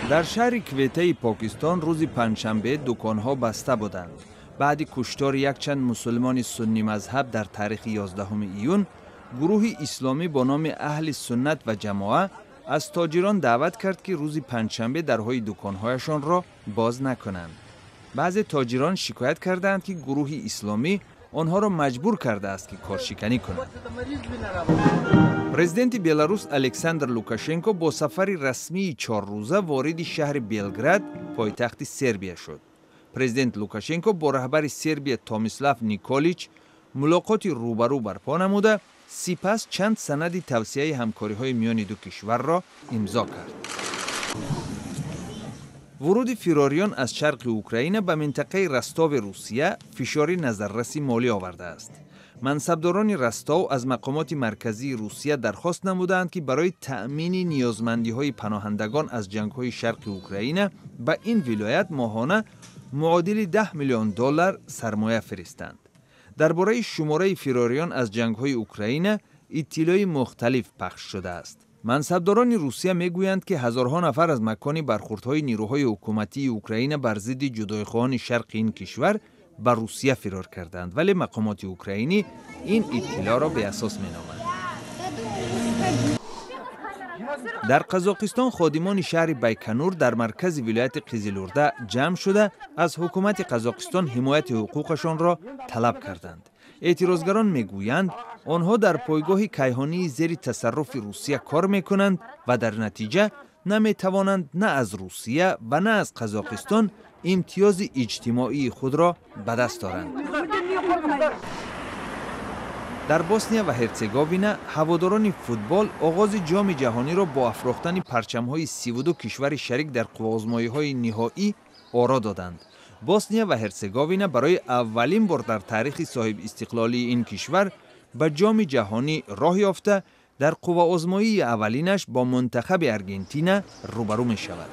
در شهر کویته پاکستان روز پنجشنبه دکان‌ها بسته بودند. بعد کشتار یک چند مسلمان سنی مذهب در تاریخ 11 ایون، گروه اسلامی با نام اهل سنت و جماعت از تاجران دعوت کرد که روز پنجشنبه درهای دکان‌هایشان را باز نکنند. بعضی تاجران شکایت کردند که گروه اسلامی آنها را مجبور کرده است که کارشکنی کنند. پرزیدنت بلاروس الکساندر لوکاشنکو با سفری رسمی 4 روزه وارد شهر بلگراد، پایتخت سربیا شد. پرزیدنت لوکاشنکو با رهبر سربیا تومیسلاو نیکولیچ ملاقاتی روبرو برپا نموده، سپس چند سند توسعه همکاری‌های میان دو کشور را امضا کرد. ورود فراریان از شرق اوکراین به منطقه رستاو روسیه فشاری نظررسی مالی آورده است. منصبداران رستاو از مقامات مرکزی روسیه درخواست نمودند که برای تأمین نیازمندی‌های پناهندگان از جنگ‌های شرق اوکراین به این ولایت ماهانه معادل $10 میلیون سرمایه فرستند. درباره شماره فراریان از جنگ‌های اوکراین اطلاعات مختلف پخش شده است. منصبداران روسیه میگویند که هزارها نفر از مکان برخوردهای نیروهای حکومتی اوکراین بر ضد جدایخواهان شرق این کشور به روسیه فرار کردند، ولی مقامات اوکراینی این اطلاع را به اساس مینامند. در قزاقستان خادمان شهر بایکنور در مرکز ولایت قزلورده جمع شده از حکومت قزاقستان حمایت حقوقشان را طلب کردند. اعتراضگران میگویند آنها در پایگاه کیهانی زیر تصرف روسیه کار میکنند و در نتیجه نمیتوانند نه از روسیه و نه از قزاقستان امتیاز اجتماعی خود را به دست آورند. در بوسنیا و هرزگوین هواداران فوتبال آغاز جام جهانی را با افراختن پرچم‌های 32 کشور شریک در قوازمایی‌های نهایی آرا دادند. بوسنیا و هرزگوین برای اولین بار در تاریخ صاحب استقلالی این کشور به جام جهانی راه یافته در قوه آزمایی اولینش با منتخب ارژانتین روبرو می شود.